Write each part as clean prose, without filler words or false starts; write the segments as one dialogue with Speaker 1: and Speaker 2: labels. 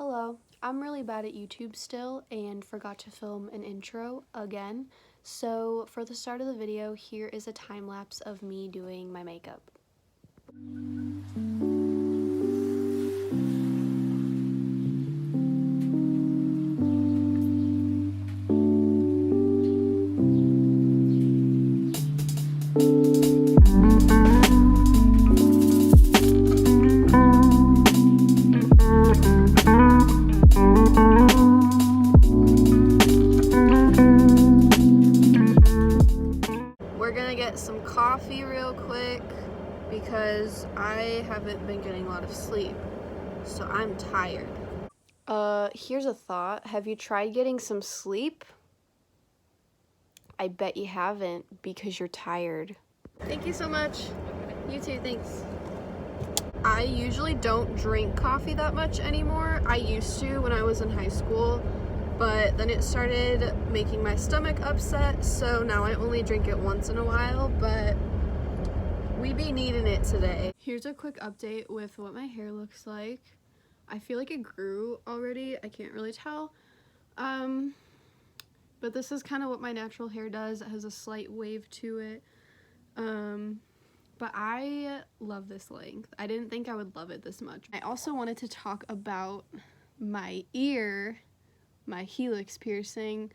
Speaker 1: Hello, I'm really bad at YouTube still and forgot to film an intro again. So for the start of the video, here is a time lapse of me doing my makeup. We're gonna get some coffee real quick because I haven't been getting a lot of sleep, so I'm tired. Here's a thought. Have you tried getting some sleep? I bet you haven't because you're tired. Thank you so much. You too, thanks. I usually don't drink coffee that much anymore. I used to when I was in high school, but then it started making my stomach upset, so now I only drink it once in a while, but we be needing it today. Here's a quick update with what my hair looks like. I feel like it grew already. I can't really tell. But this is kind of what my natural hair does. It has a slight wave to it. But I love this length. I didn't think I would love it this much. I also wanted to talk about my ear, my helix piercing.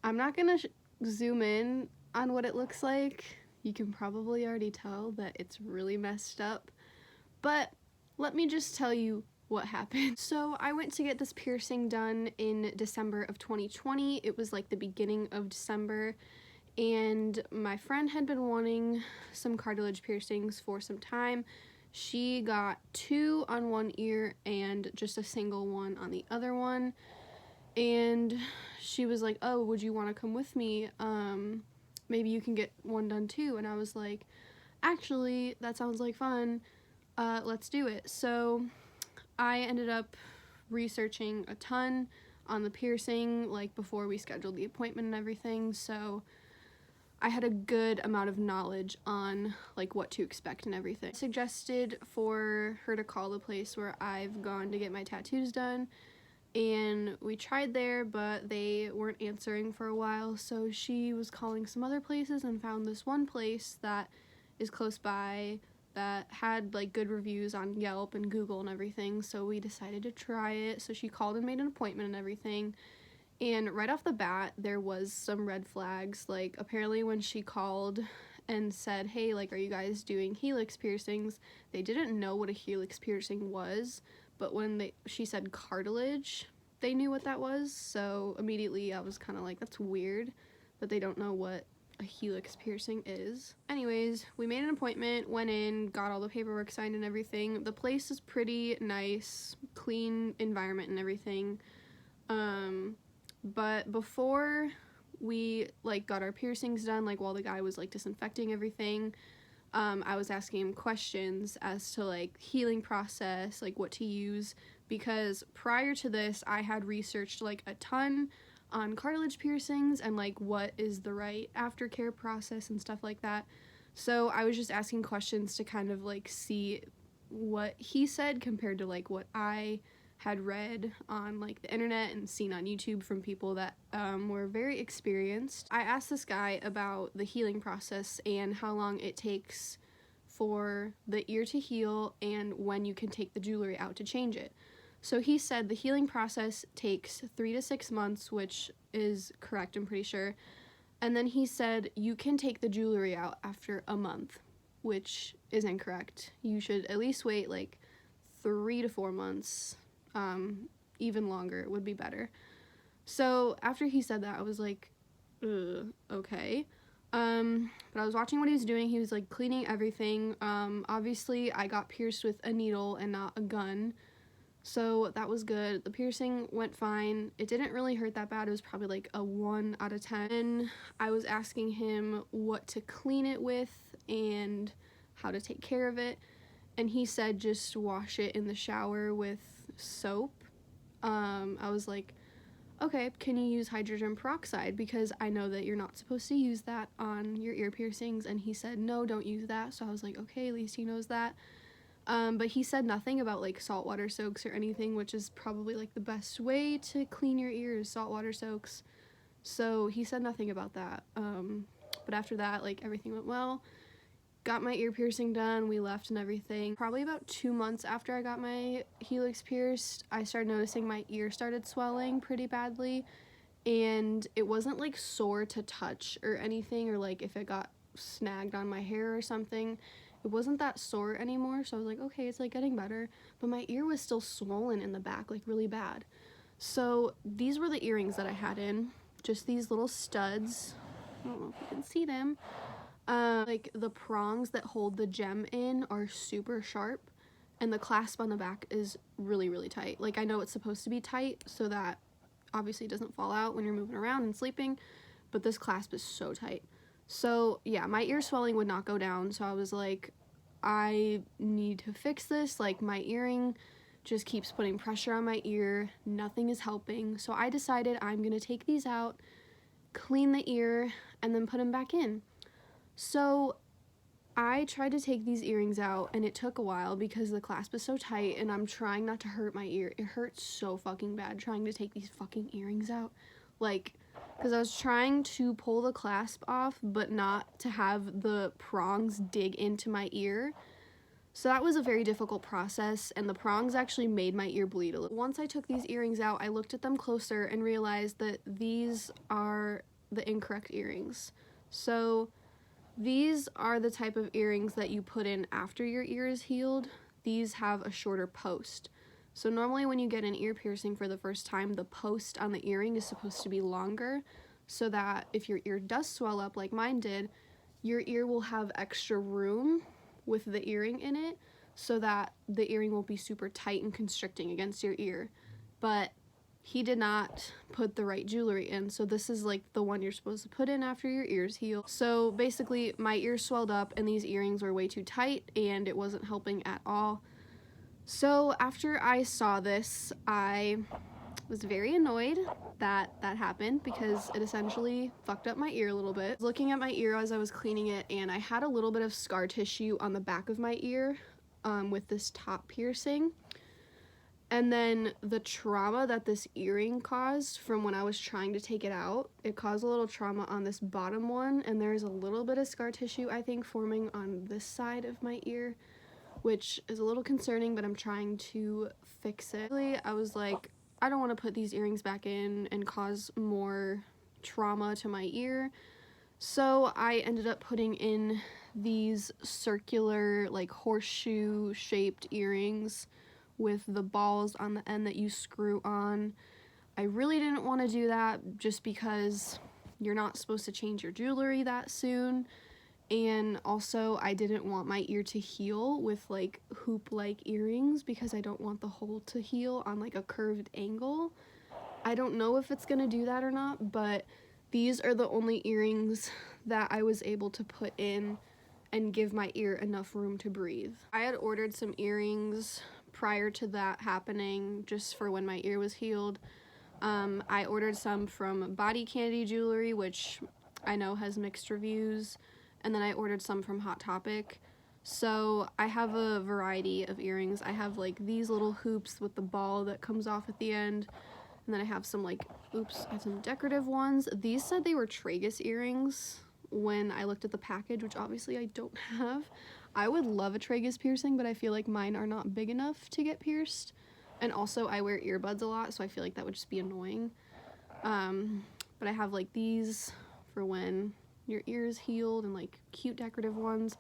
Speaker 1: I'm not gonna zoom in on what it looks like. You can probably already tell that it's really messed up. But let me just tell you what happened. So I went to get this piercing done in December of 2020. It was like the beginning of December. And my friend had been wanting some cartilage piercings for some time. She got 2 on one ear and just a single one on the other one. And she was like, oh, would you want to come with me? Maybe you can get one done too. And I was like, actually, that sounds like fun. Let's do it. So I ended up researching a ton on the piercing, like before we scheduled the appointment and everything. So I had a good amount of knowledge on like what to expect and everything. I suggested for her to call the place where I've gone to get my tattoos done, and we tried there, but they weren't answering for a while, so she was calling some other places and found this one place that is close by that had like good reviews on Yelp and Google and everything, so we decided to try it. So she called and made an appointment and everything. And right off the bat, there was some red flags. Like, apparently when she called and said, hey, like, are you guys doing helix piercings? They didn't know what a helix piercing was, but when she said cartilage, they knew what that was. So immediately I was kind of like, that's weird that they don't know what a helix piercing is. Anyways, we made an appointment, went in, got all the paperwork signed and everything. The place is pretty nice, clean environment and everything. But before we like got our piercings done, like while the guy was like disinfecting everything, I was asking him questions as to like healing process, like what to use, because prior to this I had researched like a ton on cartilage piercings and like what is the right aftercare process and stuff like that. So I was just asking questions to kind of like see what he said compared to like what I had read on like the internet and seen on YouTube from people that were very experienced. I asked this guy about the healing process and how long it takes for the ear to heal and when you can take the jewelry out to change it. So he said the healing process takes 3 to 6 months, which is correct, I'm pretty sure. And then he said you can take the jewelry out after a month, which is incorrect. You should at least wait like 3 to 4 months. Even longer would be better. So after he said that, I was like, okay. But I was watching what he was doing. He was like cleaning everything. Obviously I got pierced with a needle and not a gun, so that was good. The piercing went fine. It didn't really hurt that bad. It was probably like a 1 out of 10. And I was asking him what to clean it with and how to take care of it, and he said just wash it in the shower with soap. I was like, okay, can you use hydrogen peroxide, because I know that you're not supposed to use that on your ear piercings. And he said no, don't use that. So I was like, okay, at least he knows that. But he said nothing about like saltwater soaks or anything, which is probably like the best way to clean your ears, saltwater soaks. So he said nothing about that. But after that, like everything went well. Got my ear piercing done, we left and everything. Probably about 2 months after I got my helix pierced, I started noticing my ear started swelling pretty badly, and it wasn't like sore to touch or anything, or like if it got snagged on my hair or something. It wasn't that sore anymore, so I was like, okay, it's like getting better, but my ear was still swollen in the back, like really bad. So these were the earrings that I had in, just these little studs. I don't know if you can see them. Like the prongs that hold the gem in are super sharp, and the clasp on the back is really, really tight. Like I know it's supposed to be tight so that obviously it doesn't fall out when you're moving around and sleeping, but this clasp is so tight. So yeah, my ear swelling would not go down, so I was like, I need to fix this. Like my earring just keeps putting pressure on my ear, nothing is helping. So I decided I'm gonna take these out, clean the ear, and then put them back in. So I tried to take these earrings out, and it took a while because the clasp is so tight, and I'm trying not to hurt my ear. It hurts so fucking bad trying to take these fucking earrings out. Like, because I was trying to pull the clasp off, but not to have the prongs dig into my ear. So that was a very difficult process, and the prongs actually made my ear bleed a little. Once I took these earrings out, I looked at them closer and realized that these are the incorrect earrings. So these are the type of earrings that you put in after your ear is healed. These have a shorter post. So normally when you get an ear piercing for the first time, the post on the earring is supposed to be longer so that if your ear does swell up like mine did, your ear will have extra room with the earring in it so that the earring won't be super tight and constricting against your ear. But he did not put the right jewelry in, so this is like the one you're supposed to put in after your ears heal. So basically my ears swelled up and these earrings were way too tight and it wasn't helping at all. So after I saw this, I was very annoyed that that happened because it essentially fucked up my ear a little bit. Looking at my ear as I was cleaning it, and I had a little bit of scar tissue on the back of my ear with this top piercing. And then the trauma that this earring caused from when I was trying to take it out, it caused a little trauma on this bottom one, and there's a little bit of scar tissue, I think, forming on this side of my ear, which is a little concerning, but I'm trying to fix it. Really, I was like, I don't want to put these earrings back in and cause more trauma to my ear. So I ended up putting in these circular, like horseshoe shaped earrings with the balls on the end that you screw on. I really didn't want to do that just because you're not supposed to change your jewelry that soon. And also I didn't want my ear to heal with like hoop-like earrings because I don't want the hole to heal on like a curved angle. I don't know if it's gonna do that or not, but these are the only earrings that I was able to put in and give my ear enough room to breathe. I had ordered some earrings prior to that happening just for when my ear was healed. I ordered some from Body Candy Jewelry, which I know has mixed reviews, and then I ordered some from Hot Topic. So I have a variety of earrings. I have like these little hoops with the ball that comes off at the end, and then I have some like, I have some decorative ones. These said they were tragus earrings when I looked at the package, which obviously I don't have. I would love a tragus piercing, but I feel like mine are not big enough to get pierced. And also I wear earbuds a lot, so I feel like that would just be annoying. But I have like these for when your ear is healed, and like cute decorative ones.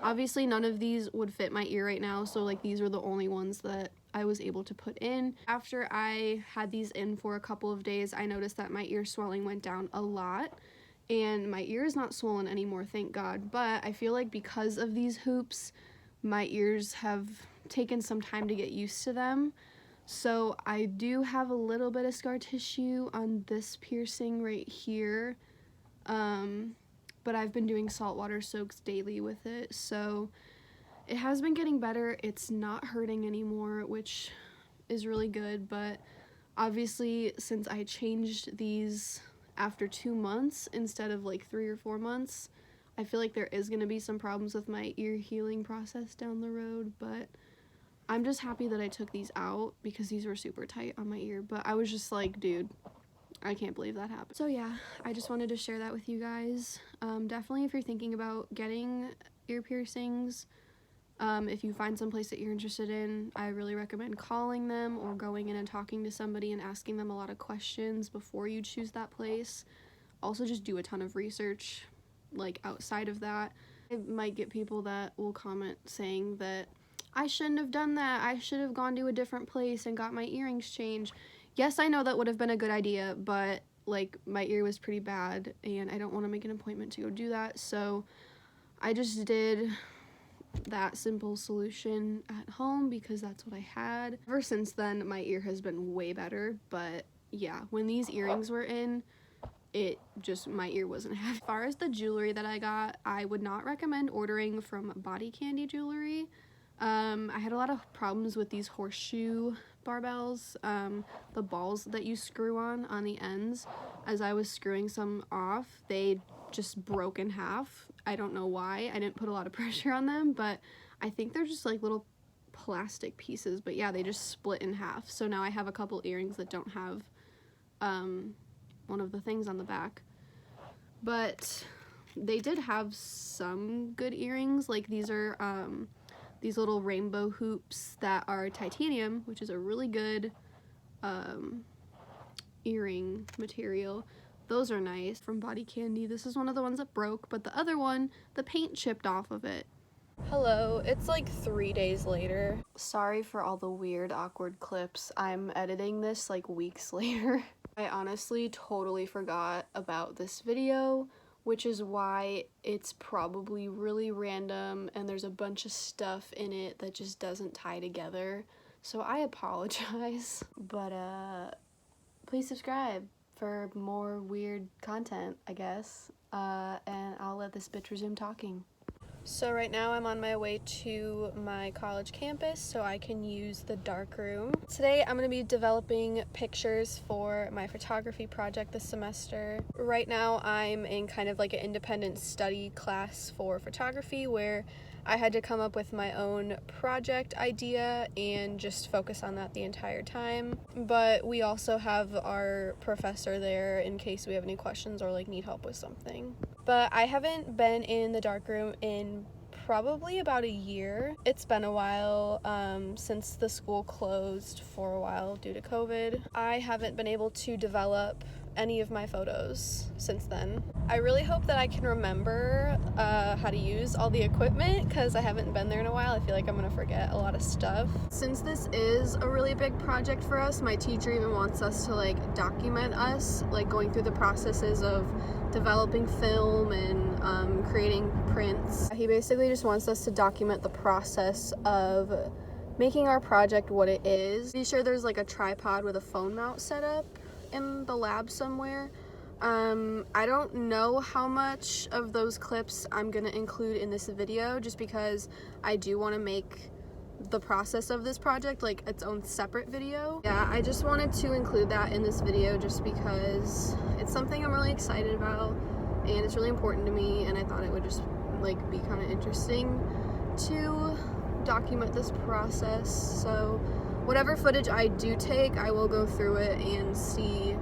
Speaker 1: Obviously none of these would fit my ear right now, so like these were the only ones that I was able to put in. After I had these in for a couple of days, I noticed that my ear swelling went down a lot, and my ear is not swollen anymore, thank God. But I feel like because of these hoops, my ears have taken some time to get used to them. So I do have a little bit of scar tissue on this piercing right here, but I've been doing saltwater soaks daily with it, so it has been getting better. It's not hurting anymore, which is really good, but obviously since I changed these after 2 months instead of like 3 or 4 months, I feel like there is going to be some problems with my ear healing process down the road, but I'm just happy that I took these out because these were super tight on my ear, but I was just like, dude, I can't believe that happened. So yeah, I just wanted to share that with you guys. Definitely if you're thinking about getting ear piercings, if you find some place that you're interested in, I really recommend calling them or going in and talking to somebody and asking them a lot of questions before you choose that place. Also, just do a ton of research, like, outside of that. I might get people that will comment saying that I shouldn't have done that. I should have gone to a different place and got my earrings changed. Yes, I know that would have been a good idea, but, like, my ear was pretty bad, and I don't want to make an appointment to go do that, so I just did that simple solution at home because that's what I had. Ever since then, my ear has been way better, but yeah, when these earrings were in, my ear wasn't happy. As far as the jewelry that I got, I would not recommend ordering from Body Candy Jewelry. I had a lot of problems with these horseshoe barbells, the balls that you screw on the ends. As I was screwing some off, they just broke in half. I don't know why. I didn't put a lot of pressure on them, but I think they're just like little plastic pieces. But yeah, they just split in half. So now I have a couple earrings that don't have one of the things on the back. But they did have some good earrings. Like these are these little rainbow hoops that are titanium, which is a really good earring material. Those are nice from Body Candy. This is one of the ones that broke, but the other one, the paint chipped off of it. Hello, it's like 3 days later. Sorry for all the weird, awkward clips. I'm editing this like weeks later. I honestly totally forgot about this video, which is why it's probably really random and there's a bunch of stuff in it that just doesn't tie together. So I apologize, but please subscribe for more weird content, I guess, and I'll let this bitch resume talking. So right now I'm on my way to my college campus so I can use the darkroom. Today I'm going to be developing pictures for my photography project this semester. Right now I'm in kind of like an independent study class for photography where I had to come up with my own project idea and just focus on that the entire time. But we also have our professor there in case we have any questions or like need help with something. But I haven't been in the darkroom in probably about a year. It's been a while since the school closed for a while due to COVID. I haven't been able to develop any of my photos since then. I really hope that I can remember how to use all the equipment because I haven't been there in a while. I feel like I'm gonna forget a lot of stuff. Since this is a really big project for us, my teacher even wants us to like document us, like going through the processes of developing film and creating prints. He basically just wants us to document the process of making our project what it is. Be sure there's like a tripod with a phone mount set up in the lab somewhere. I don't know how much of those clips I'm gonna include in this video just because I do want to make the process of this project like its own separate video. Yeah, I just wanted to include that in this video just because it's something I'm really excited about and it's really important to me, and I thought it would just like be kind of interesting to document this process. So whatever footage I do take, I will go through it and see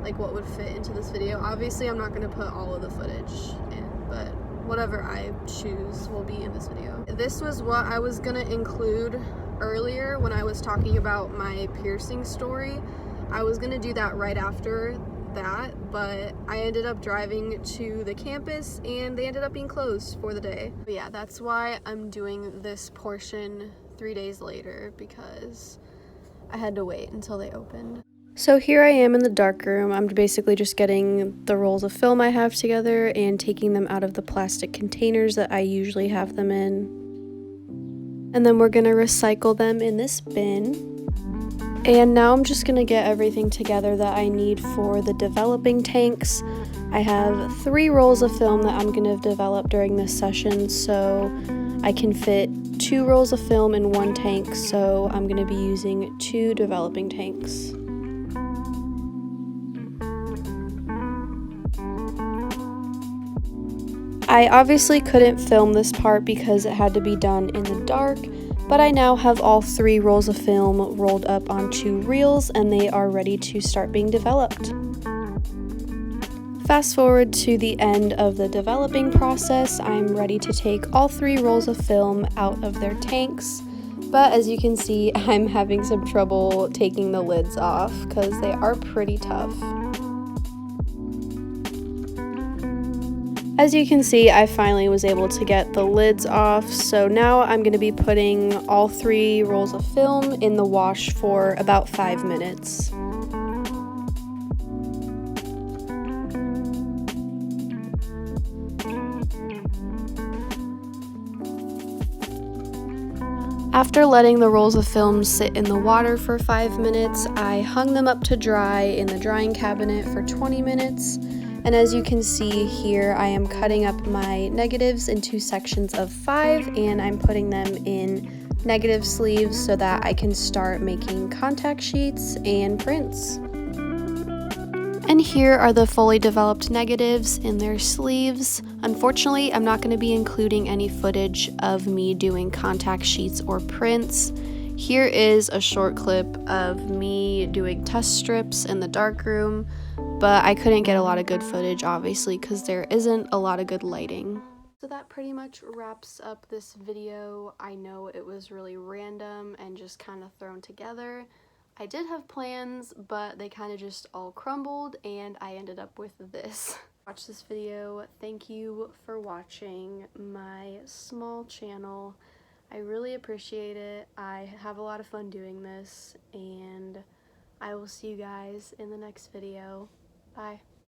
Speaker 1: like what would fit into this video. Obviously I'm not going to put all of the footage in, but whatever I choose will be in this video. This was what I was going to include earlier when I was talking about my piercing story. I was going to do that right after that, but I ended up driving to the campus and they ended up being closed for the day. But yeah, that's why I'm doing this portion 3 days later, because I had to wait until they opened. So here I am in the darkroom. I'm basically just getting the rolls of film I have together and taking them out of the plastic containers that I usually have them in. And then we're gonna recycle them in this bin. And now I'm just gonna get everything together that I need for the developing tanks. I have 3 rolls of film that I'm gonna develop during this session, so I can fit 2 rolls of film in 1 tank, so I'm gonna be using 2 developing tanks. I obviously couldn't film this part because it had to be done in the dark, But I now have all 3 rolls of film rolled up onto reels and they are ready to start being developed. Fast forward to the end of the developing process, I'm ready to take all 3 rolls of film out of their tanks. But as you can see, I'm having some trouble taking the lids off because they are pretty tough. As you can see, I finally was able to get the lids off, so now I'm going to be putting all 3 rolls of film in the wash for about 5 minutes. After letting the rolls of film sit in the water for 5 minutes, I hung them up to dry in the drying cabinet for 20 minutes. And as you can see here, I am cutting up my negatives into sections of 5 and I'm putting them in negative sleeves so that I can start making contact sheets and prints. And here are the fully developed negatives in their sleeves. Unfortunately, I'm not going to be including any footage of me doing contact sheets or prints. Here is a short clip of me doing test strips in the darkroom, but I couldn't get a lot of good footage obviously because there isn't a lot of good lighting. So that pretty much wraps up this video. I know it was really random and just kind of thrown together. I did have plans, but they kind of just all crumbled and I ended up with this. Watch this video. Thank you for watching my small channel. I really appreciate it. I have a lot of fun doing this and I will see you guys in the next video. Bye.